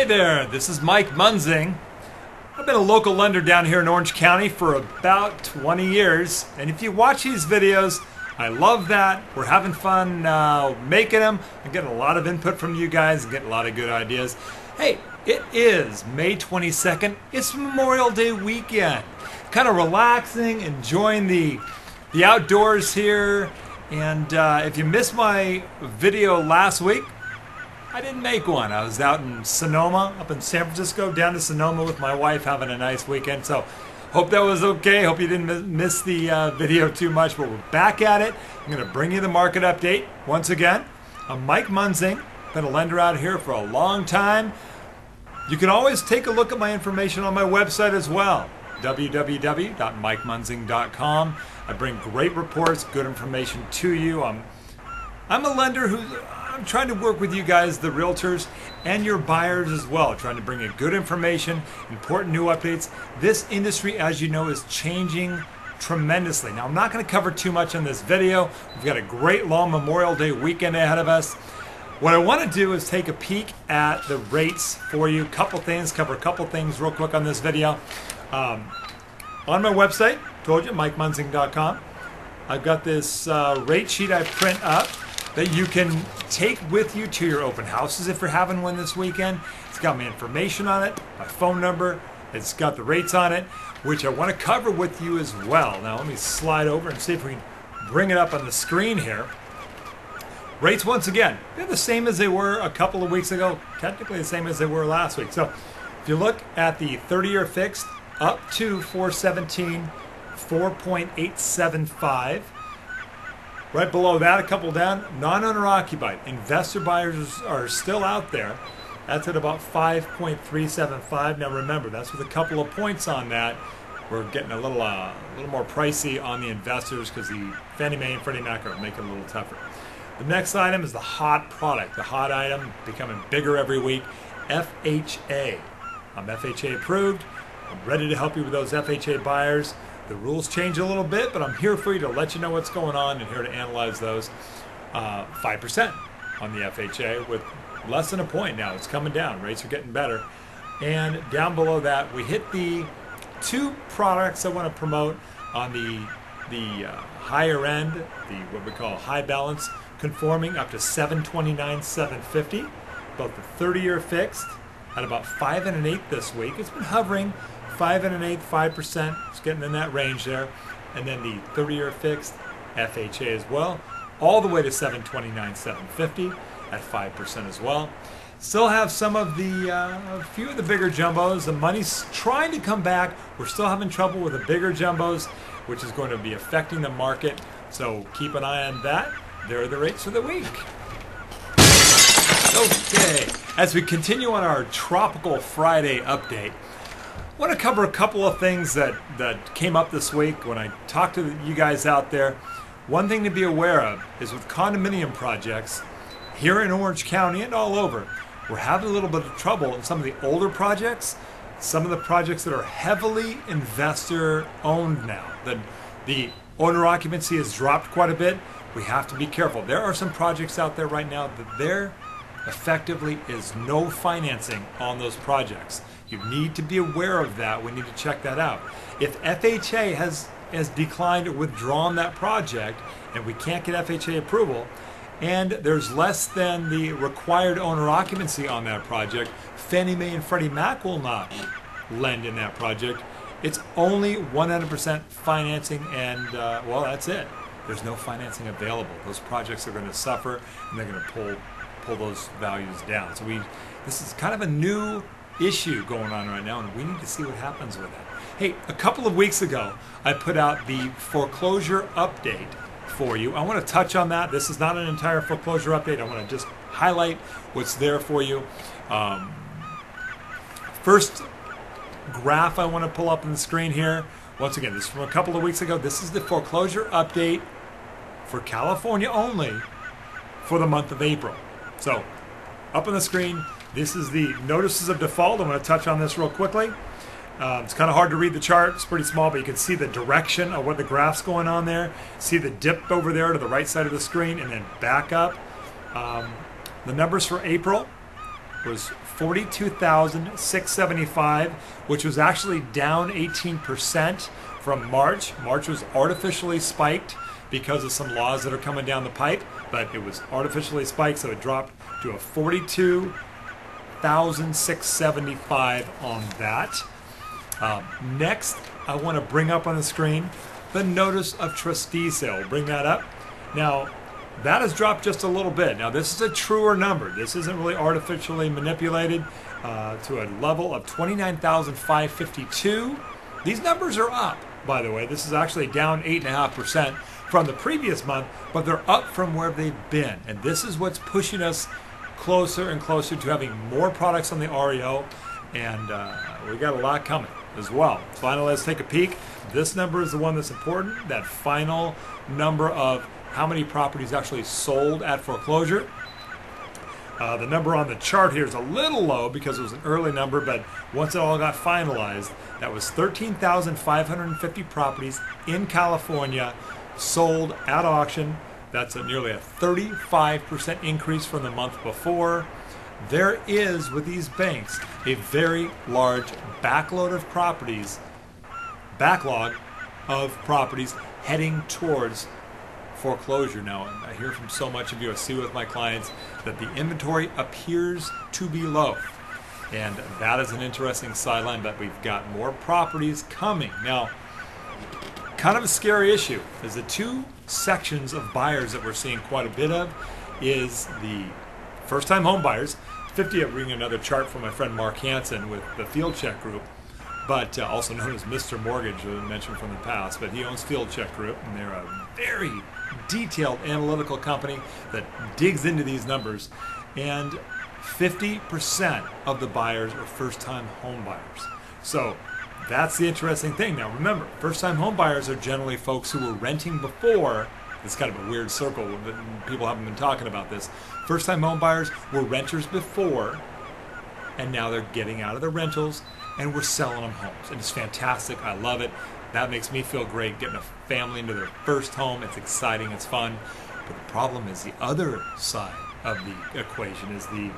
there, this is Mike Munzing. I've been a local lender down here in Orange County for about 20 years, and if you watch these videos, I love that. We're having fun making them. I'm getting a lot of input from you guys and getting a lot of good ideas. Hey, it is May 22nd. It's Memorial Day weekend. Kind of relaxing, enjoying the outdoors here. And if you missed my video last week, I didn't make one. I was out in Sonoma, up in San Francisco, down to Sonoma with my wife, having a nice weekend. So hope that was okay. Hope you didn't miss the video too much, but we're back at it. I'm going to bring you the market update once again. I'm Mike Munzing. Been a lender out here for a long time. You can always take a look at my information on my website as well, www.mikemunzing.com. I bring great reports, good information to you. I'm a lender I'm trying to work with you guys, the realtors, and your buyers as well, trying to bring you good information, important new updates. This industry, as you know, is changing tremendously. Now, I'm not going to cover too much in this video. We've got a great long Memorial Day weekend ahead of us. What I want to do is take a peek at the rates for you. Cover a couple things real quick on this video. On my website, told you, MikeMunzing.com, I've got this rate sheet I print up that you can take with you to your open houses if you're having one this weekend. It's got my information on it, my phone number, it's got the rates on it, which I want to cover with you as well. Now let me slide over and see if we can bring it up on the screen here. Rates, once again, they're the same as they were a couple of weeks ago, technically the same as they were last week. So if you look at the 30-year fixed, up to 417, 4.875. Right below that, a couple down, non-owner occupied. Investor buyers are still out there. That's at about 5.375. Now remember, that's with a couple of points on that. We're getting a little more pricey on the investors because the Fannie Mae and Freddie Mac are making it a little tougher. The next item is the hot product. The hot item becoming bigger every week. FHA. I'm FHA approved. I'm ready to help you with those FHA buyers. The rules change a little bit, but I'm here for you to let you know what's going on and here to analyze those. 5% on the FHA with less than a point now. It's coming down. Rates are getting better. And down below that, we hit the two products I want to promote on the higher end, what we call high balance conforming, up to 729, 750. Both the 30-year fixed at about 5 1/8 this week. It's been hovering 5 1/8, 5%. It's getting in that range there. And then the 30-year fixed FHA as well, all the way to 729, 750 at 5% as well. Still have some of the, a few of the bigger jumbos. The money's trying to come back. We're still having trouble with the bigger jumbos, which is going to be affecting the market. So keep an eye on that. There are the rates for the week. Okay, as we continue on our Tropical Friday update, I want to cover a couple of things that came up this week when I talked to you guys out there. One thing to be aware of is with condominium projects here in Orange County and all over, we're having a little bit of trouble in some of the older projects, some of the projects that are heavily investor owned now. The owner occupancy has dropped quite a bit. We have to be careful. There are some projects out there right now that there effectively is no financing on those projects. You need to be aware of that. We need to check that out. If FHA has declined or withdrawn that project and we can't get FHA approval and there's less than the required owner occupancy on that project, Fannie Mae and Freddie Mac will not lend in that project. It's only 100% financing and well, that's it. There's no financing available. Those projects are going to suffer and they're going to pull those values down. So this is kind of a new issue going on right now, and we need to see what happens with it. Hey, a couple of weeks ago, I put out the foreclosure update for you. I want to touch on that. This is not an entire foreclosure update. I want to just highlight what's there for you. First graph I want to pull up on the screen here. Once again, this is from a couple of weeks ago. This is the foreclosure update for California only for the month of April. So, up on the screen, this is the notices of default. I'm going to touch on this real quickly. It's kind of hard to read the chart. It's pretty small, but you can see the direction of what the graph's going on there. See the dip over there to the right side of the screen and then back up. The numbers for April, was 42,675, which was actually down 18% from March. March was artificially spiked because of some laws that are coming down the pipe, but it was artificially spiked, so it dropped to a 42,675 on that. Next, I want to bring up on the screen the notice of trustee sale. We'll bring that up. Now, that has dropped just a little bit. Now, this is a truer number. This isn't really artificially manipulated to a level of 29,552. These numbers are up, by the way. This is actually down 8.5% from the previous month, but they're up from where they've been. And this is what's pushing us closer and closer to having more products on the REO, and we got a lot coming as well. Finally, let's take a peek. This number is the one that's important, that final number of how many properties actually sold at foreclosure. The number on the chart here is a little low because it was an early number, but once it all got finalized, that was 13,550 properties in California sold at auction. That's nearly a 35% increase from the month before. There is, with these banks, a very large backlog of properties heading towards foreclosure now. And I hear from so much of you, I see with my clients, that the inventory appears to be low. And that is an interesting sideline, but we've got more properties coming. Now, kind of a scary issue is the two sections of buyers that we're seeing quite a bit of is the first-time home buyers. 50, I'm bringing another chart from my friend Mark Hansen with the Field Check Group, but also known as Mr. Mortgage, I mentioned from the past, but he owns Field Check Group, and they're a very detailed analytical company that digs into these numbers, and 50% of the buyers are first-time home buyers. So that's the interesting thing. Now remember, first-time home buyers are generally folks who were renting before. It's kind of a weird circle, but people haven't been talking about this. First-time home buyers were renters before, and now they're getting out of the rentals, and we're selling them homes. And it's fantastic. I love it. That makes me feel great, getting a family into their first home. It's exciting. It's fun. But the problem is the other side of the equation is the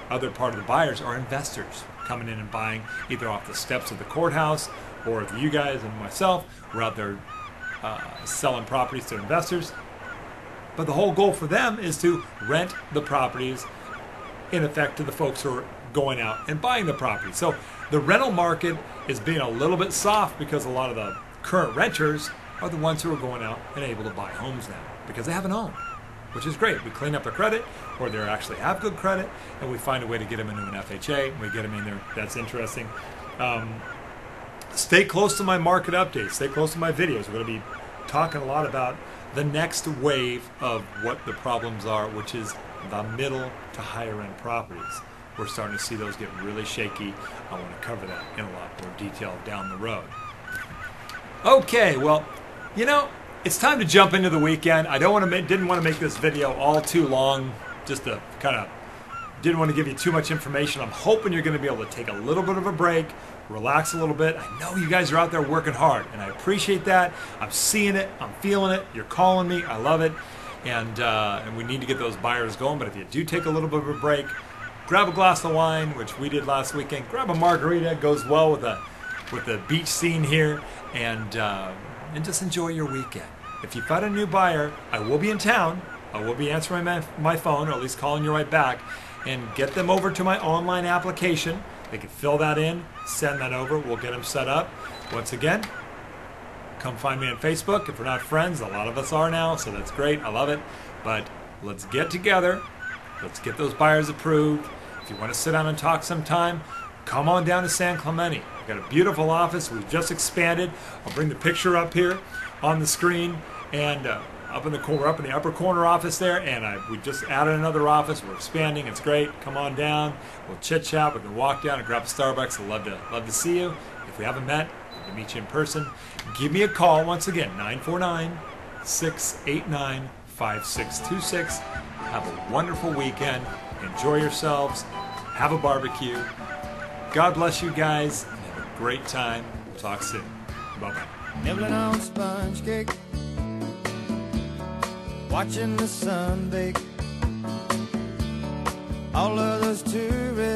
other part of the buyers are investors coming in and buying either off the steps of the courthouse, or if you guys and myself were out there selling properties to investors. But the whole goal for them is to rent the properties, in effect, to the folks who are going out and buying the property. So the rental market is being a little bit soft because a lot of the current renters are the ones who are going out and able to buy homes now because they have an home, which is great. We clean up their credit, or they actually have good credit, and we find a way to get them into an FHA, and we get them in there. That's interesting. Stay close to my market updates. Stay close to my videos. We're going to be talking a lot about the next wave of what the problems are, which is the middle to higher end properties. We're starting to see those get really shaky. I want to cover that in a lot more detail down the road. Okay, well, you know, it's time to jump into the weekend. I didn't want to make this video all too long, just to kind of didn't want to give you too much information. I'm hoping you're going to be able to take a little bit of a break, relax a little bit. I know you guys are out there working hard, and I appreciate that. I'm seeing it. I'm feeling it. You're calling me. I love it. And we need to get those buyers going. But if you do take a little bit of a break, grab a glass of wine, which we did last weekend. Grab a margarita. It goes well with the beach scene here. And just enjoy your weekend. If you've got a new buyer, I will be in town. I will be answering my phone, or at least calling you right back, and get them over to my online application. They can fill that in, send that over. We'll get them set up. Once again, come find me on Facebook. If we're not friends, a lot of us are now, so that's great. I love it. But let's get together. Let's get those buyers approved. If you want to sit down and talk sometime, come on down to San Clemente. We've got a beautiful office. We've just expanded. I'll bring the picture up here on the screen, and up in the upper corner office there, and we just added another office. We're expanding. It's great. Come on down. We'll chit chat. We can walk down and grab a Starbucks. I'd love to see you. If we haven't met, we'll meet you in person. Give me a call once again, 949-689-5626. Have a wonderful weekend. Enjoy yourselves. Have a barbecue. God bless you guys. And have a great time. We'll talk soon. Bye-bye. Nibbling on sponge cake, watching the sun bake. All of those tourists